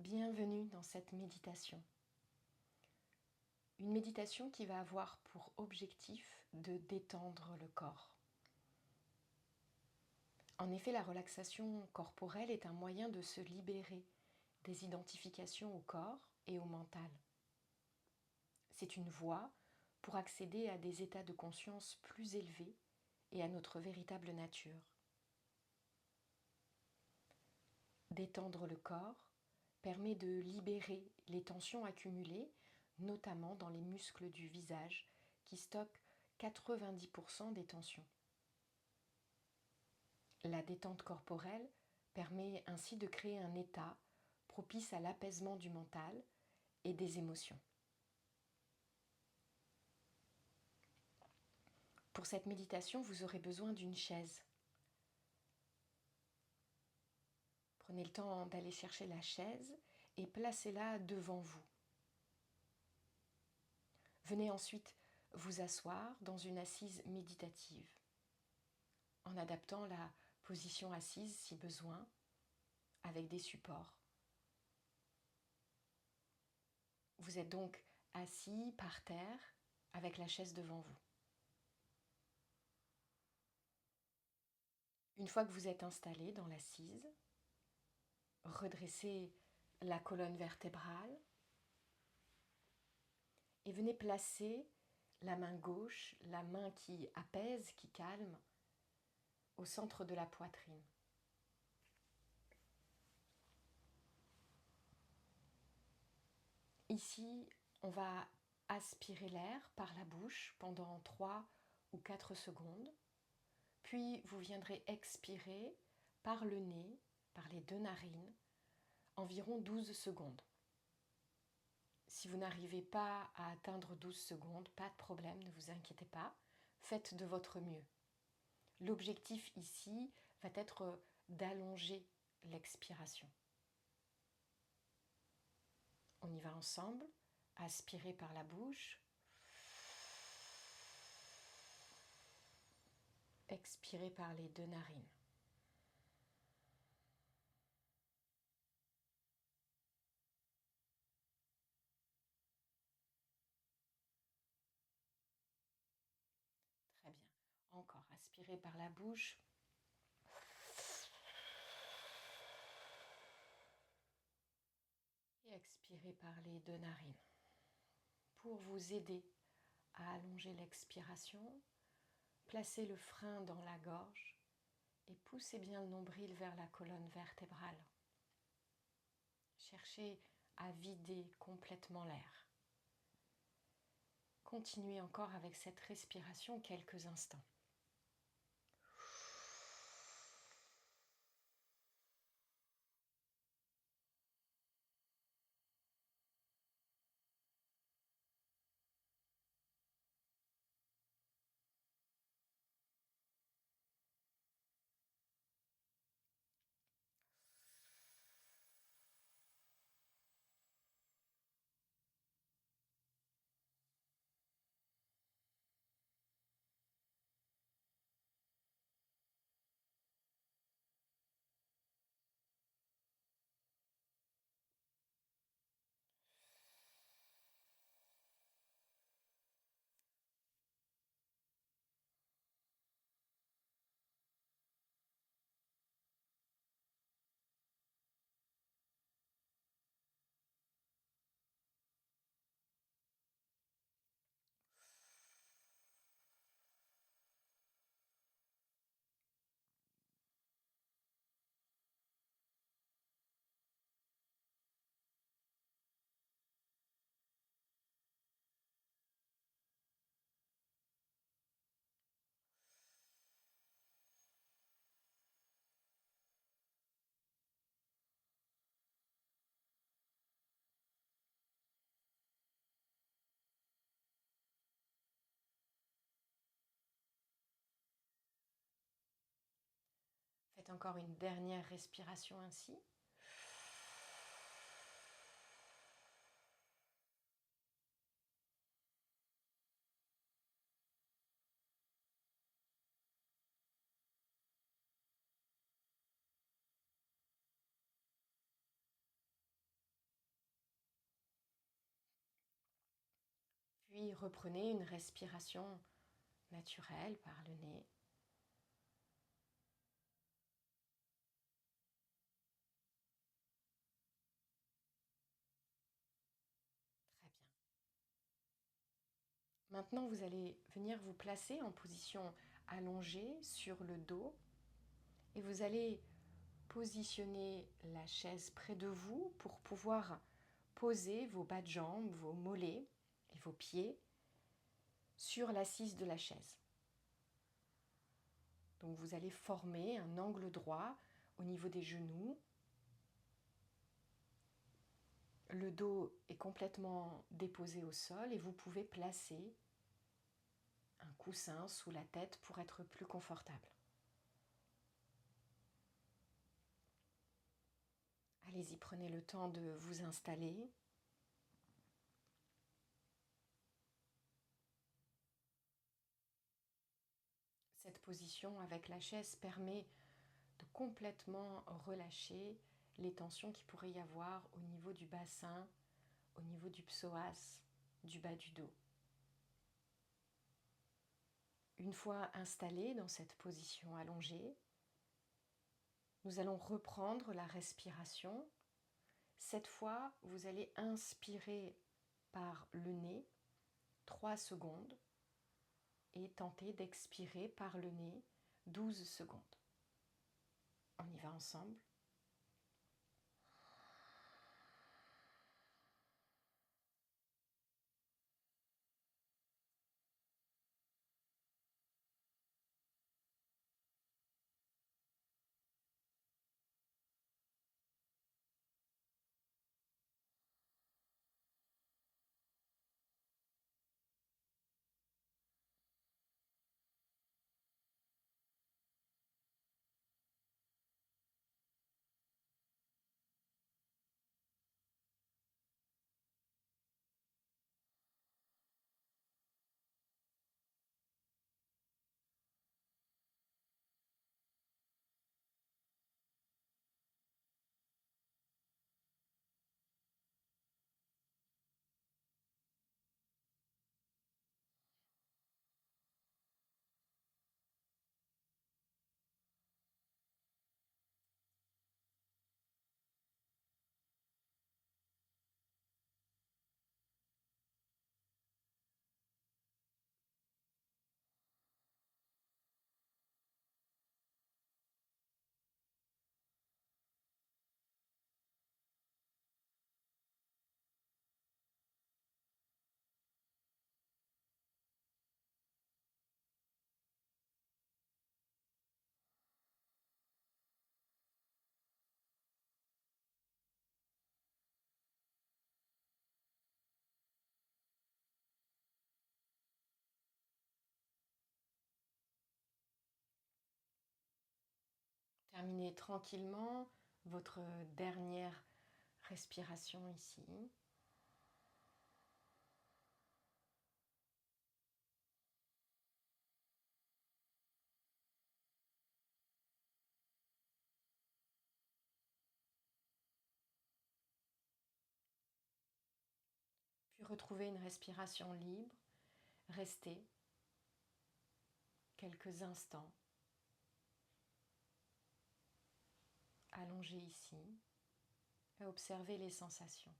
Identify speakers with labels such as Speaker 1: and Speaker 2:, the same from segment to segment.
Speaker 1: Bienvenue dans cette méditation. Une méditation qui va avoir pour objectif de détendre le corps. En effet, la relaxation corporelle est un moyen de se libérer des identifications au corps et au mental. C'est une voie pour accéder à des états de conscience plus élevés et à notre véritable nature. Détendre le corps permet de libérer les tensions accumulées, notamment dans les muscles du visage, qui stockent 90% des tensions. La détente corporelle permet ainsi de créer un état propice à l'apaisement du mental et des émotions. Pour cette méditation, vous aurez besoin d'une chaise. Prenez le temps d'aller chercher la chaise et placez-la devant vous. Venez ensuite vous asseoir dans une assise méditative, en adaptant la position assise si besoin, avec des supports. Vous êtes donc assis par terre avec la chaise devant vous. Une fois que vous êtes installé dans l'assise, redressez la colonne vertébrale et venez placer la main gauche, la main qui apaise, qui calme, au centre de la poitrine. Ici, on va aspirer l'air par la bouche pendant 3 ou 4 secondes, puis vous viendrez expirer par le nez, par les 2 narines, environ 12 secondes. Si vous n'arrivez pas à atteindre 12 secondes, pas de problème, ne vous inquiétez pas, faites de votre mieux. L'objectif ici va être d'allonger l'expiration. On y va ensemble, aspirez par la bouche, expirez par les 2 narines. Très bien. Encore, aspirez par la bouche. Et expirez par les 2 narines. Pour vous aider à allonger l'expiration, placez le frein dans la gorge et poussez bien le nombril vers la colonne vertébrale. Cherchez à vider complètement l'air. Continuez encore avec cette respiration quelques instants. Faites encore une dernière respiration ainsi. Puis reprenez une respiration naturelle par le nez. Très bien. Maintenant, vous allez venir vous placer en position allongée sur le dos et vous allez positionner la chaise près de vous pour pouvoir poser vos bas de jambes, vos mollets et vos pieds sur l'assise de la chaise. Donc vous allez former un angle droit au niveau des genoux. Le dos est complètement déposé au sol et vous pouvez placer un coussin sous la tête pour être plus confortable. Allez-y, prenez le temps de vous installer. Cette position avec la chaise permet de complètement relâcher les tensions qu'il pourrait y avoir au niveau du bassin, au niveau du psoas, du bas du dos. Une fois installé dans cette position allongée, nous allons reprendre la respiration. Cette fois, vous allez inspirer par le nez 3 secondes et tenter d'expirer par le nez 12 secondes. On y va ensemble. Terminez tranquillement votre dernière respiration ici. Puis retrouvez une respiration libre. Restez quelques instants allongé ici et observez les sensations.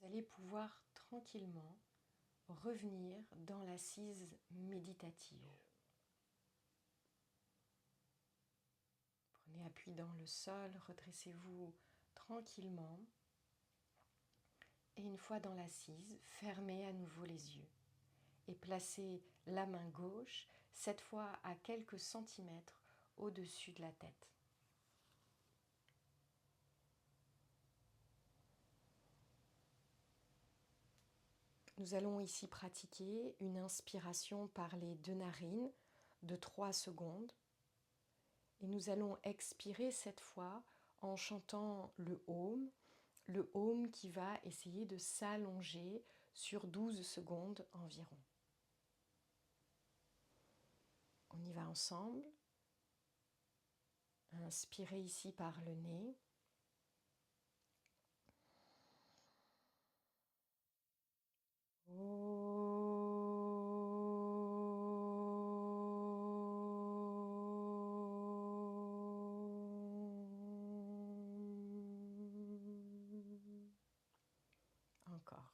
Speaker 1: allez pouvoir tranquillement revenir dans l'assise méditative. Prenez appui dans le sol, redressez-vous tranquillement et une fois dans l'assise, fermez à nouveau les yeux et placez la main gauche, cette fois à quelques centimètres au-dessus de la tête. Nous allons ici pratiquer une inspiration par les deux narines de 3 secondes et nous allons expirer cette fois en chantant le Om qui va essayer de s'allonger sur 12 secondes environ. On y va ensemble. Inspirez ici par le nez. Encore.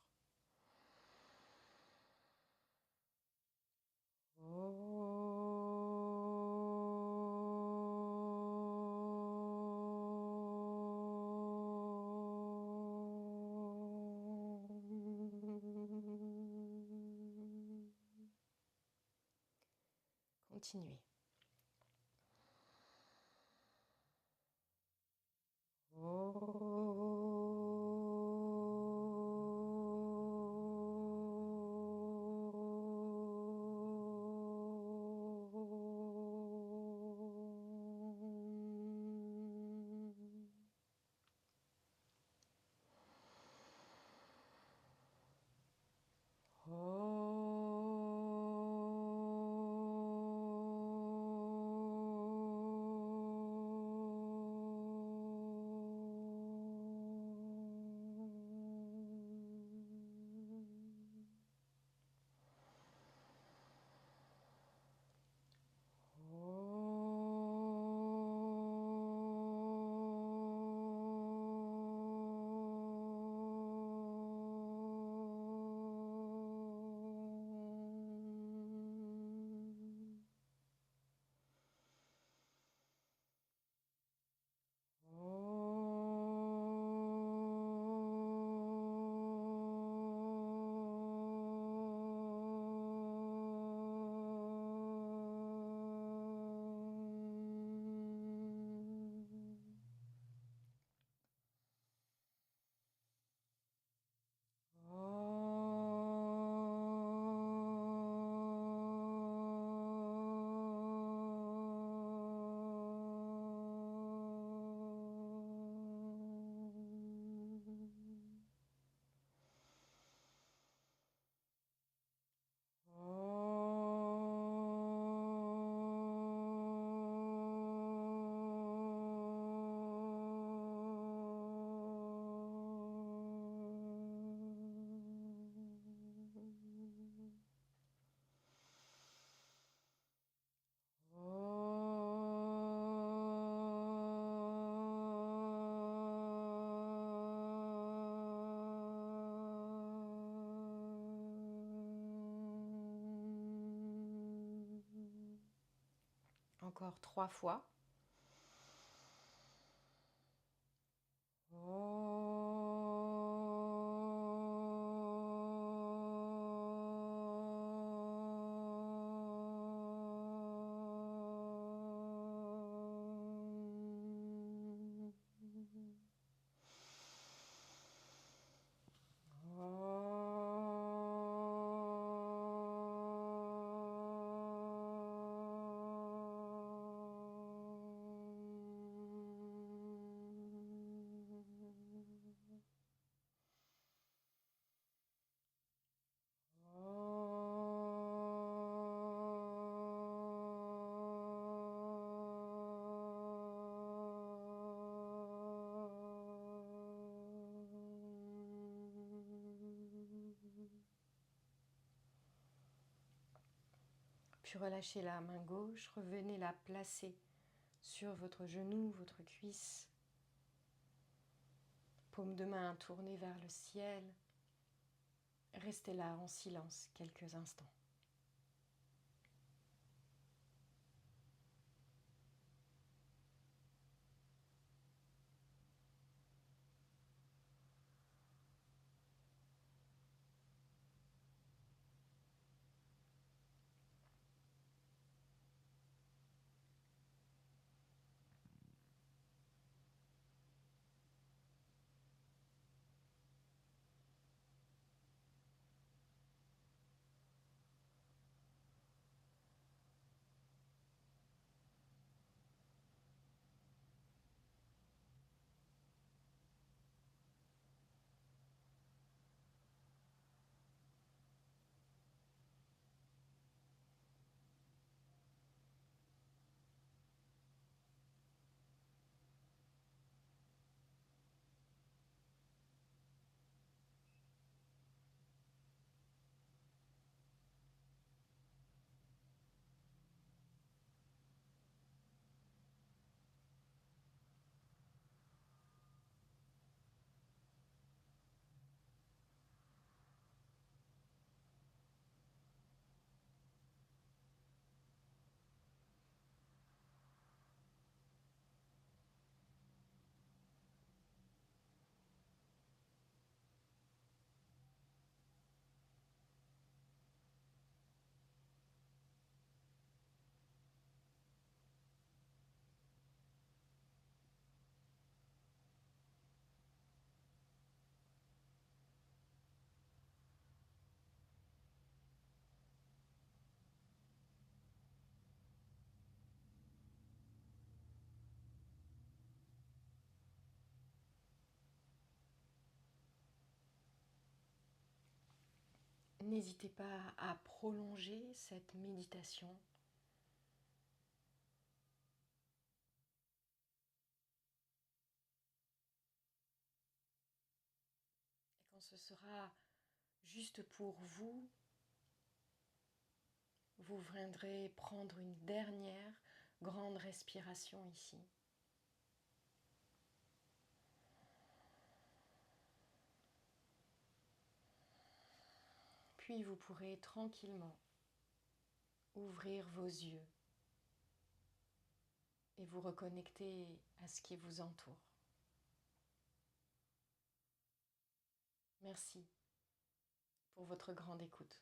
Speaker 1: Continuez. Encore 3 fois. Puis relâchez la main gauche, revenez la placer sur votre genou, votre cuisse. Paume de main tournée vers le ciel. Restez là en silence quelques instants. N'hésitez pas à prolonger cette méditation. Et quand ce sera juste pour vous, vous viendrez prendre une dernière grande respiration ici. Puis vous pourrez tranquillement ouvrir vos yeux et vous reconnecter à ce qui vous entoure. Merci pour votre grande écoute.